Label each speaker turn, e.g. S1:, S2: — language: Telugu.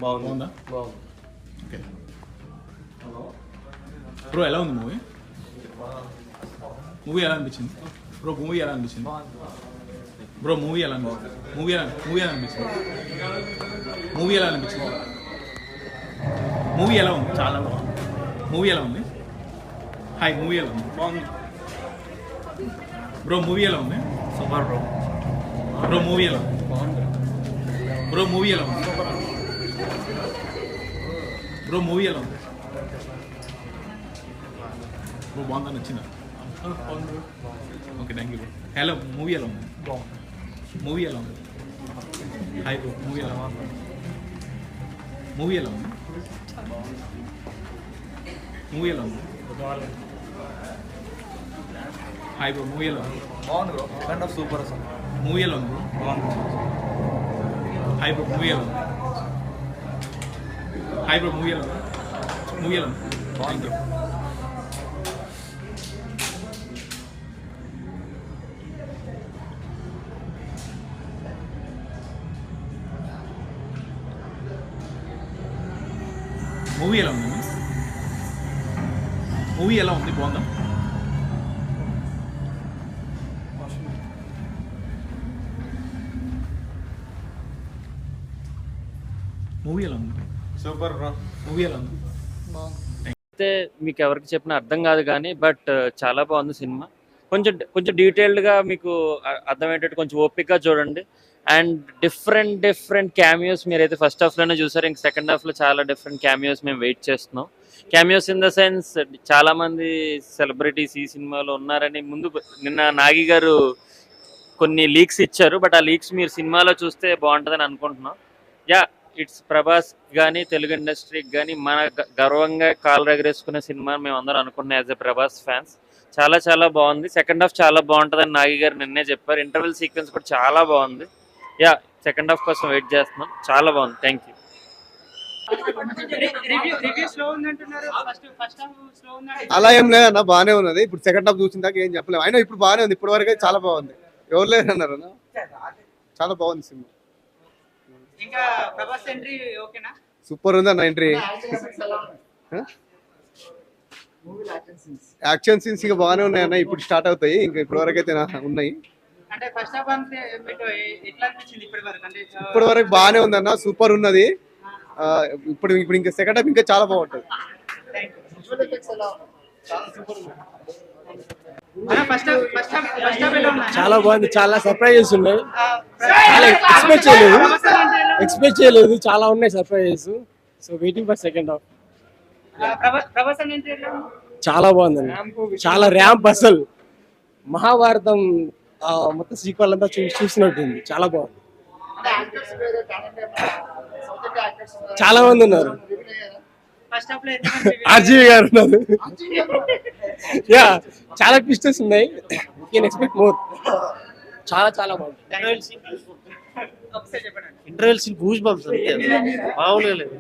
S1: బాగుందా? ఓకే బ్రో, ఎలా ఉంది మూవీ? మూవీ ఎలా అనిపించింది బ్రో? మూవీ ఎలా అనిపించింది బ్రో? మూవీ ఎలా అనిపించింది? మూవీ ఎలా అనిపించింది? మూవీ ఎలా అనిపించింది? మూవీ ఎలా ఉంది? చాలా బాగుంది. మూవీ ఎలా ఉంది? హాయ్, మూవీ ఎలా ఉంది? బాగుంది బ్రో. మూవీ ఎలా ఉంది?
S2: Super bro.
S1: బ్రో మూవీ ఎలా ఉంది?
S2: బాగుంది
S1: బ్రో. మూవీ ఎలా ఉంది? బ్రో మూవీ ఎలా ఉంది? బ్రో బాగుందా? నచ్చిందా? Okay, thank you bro. Hello, movie ఎలా ఉంది? మూవీ ఎలా ఉంది? హాయ్ బ్రో, మూవీ ఎలా ఉంది? మూవీ ఎలా ఉంది? మూవీ ఎలా ఉంది? హాయ్ బ్రో, మూవీ ఎలా ఉంది?
S2: బాగుంది బ్రో. కైండ్ ఆఫ్ సూపర్ అసలు.
S1: మూవీ ఎలా ఉంది బ్రో?
S2: బాగుంది.
S1: హాయ్ బ్రో, మూవీ ఎలా ఉంది? హాయ్ బ్రో, మూవీ ఎలా ఉంది? మూవీ ఎలా ఉంది? Thank you. మూవీ ఎలా ఉంది? మూవీ ఎలా ఉంది? బాగుందా? మూవీ ఎలా ఉంది?
S2: Super bro.
S1: మూవీ ఎలా ఉంది?
S3: అయితే మీకు ఎవరికి చెప్పినా అర్థం కాదు కానీ బట్ చాలా బాగుంది సినిమా. కొంచెం డీటెయిల్డ్గా మీకు అర్థమయ్యేటట్టు కొంచెం ఓపికగా చూడండి. అండ్ డిఫరెంట్ క్యామియోస్ మీరైతే ఫస్ట్ హాఫ్లోనే చూసారు. ఇంక సెకండ్ హాఫ్లో చాలా డిఫరెంట్ క్యామియోస్ మేము వెయిట్ చేస్తున్నాం. క్యామియోస్ ఇన్ ద సెన్స్ చాలామంది సెలబ్రిటీస్ ఈ సినిమాలో ఉన్నారని నిన్న నాగి గారు కొన్ని లీక్స్ ఇచ్చారు. బట్ ఆ లీక్స్ మీరు సినిమాలో చూస్తే బాగుంటుందని అనుకుంటున్నాం. ఇట్స్ ప్రభాస్ కానీ తెలుగు ఇండస్ట్రీకి కానీ మన గర్వంగా కాలు ఎగరేసుకునే సినిమా మేము అందరం అనుకున్నాం యాజ్ ఎ ప్రభాస్ ఫ్యాన్స్. చాలా బాగుంది. సెకండ్ హాఫ్ చాలా బాగుంటుందని నాగి గారు నిన్నే చెప్పారు. ఇంటర్వెల్ సీక్వెన్స్ కూడా చాలా బాగుంది. సెకండ్ హాఫ్ కోసం వెయిట్ చేస్తున్నాం. చాలా బాగుంది. Thank you.
S4: అలా ఏం లేదన్న, బాగానే ఉన్నది. ఇప్పుడు సెకండ్ హాఫ్ చూసిన దాకా ఏం చెప్పలేము. అయినా ఇప్పుడు బాగానే ఉంది. ఇప్పటి వరకు చాలా బాగుంది. ఎవరు లేదన్నారు అన్న, చాలా బాగుంది సినిమా. సూపర్ ఉంది అన్న ఎంట్రీ. యాక్షన్ సీన్స్ ఇంకా బాగానే ఉన్నాయి అన్న. ఇప్పుడు స్టార్ట్ అవుతాయి. ఇంకా ఇప్పటి వరకు అయితే ఉన్నాయి. ఇప్పటి వరకు బాగానే ఉంది అన్న, సూపర్ ఉన్నది. ఇప్పుడు ఇంకా సెకండ్ హాఫ్ ఇంకా చాలా బాగుంటుంది.
S5: చాలా బాగుంది. చాలా సర్ప్రైజెస్ ఉన్నాయి. చాలా ఎక్స్పెక్ట్ చేయలేదు. చాలా ఉన్నాయి surprises. So waiting for second half. చాలా బాగుందండి. చాలా ర్యాంప్ అసలు మహాభారతం మొత్తం సీక్వెల్ అంతా చూసినట్టుంది. చాలా బాగుంది. చాలా మంది ఉన్నారు. ఆర్జీవి గారు ఉన్నారు. చాలా ట్విస్టర్స్ ఉన్నాయి. You can expect more. చాలా బాగుంది.
S2: ఇంటర్వెల్ సీన్ గూస్ బంప్స్ మామూలుగా లేదు.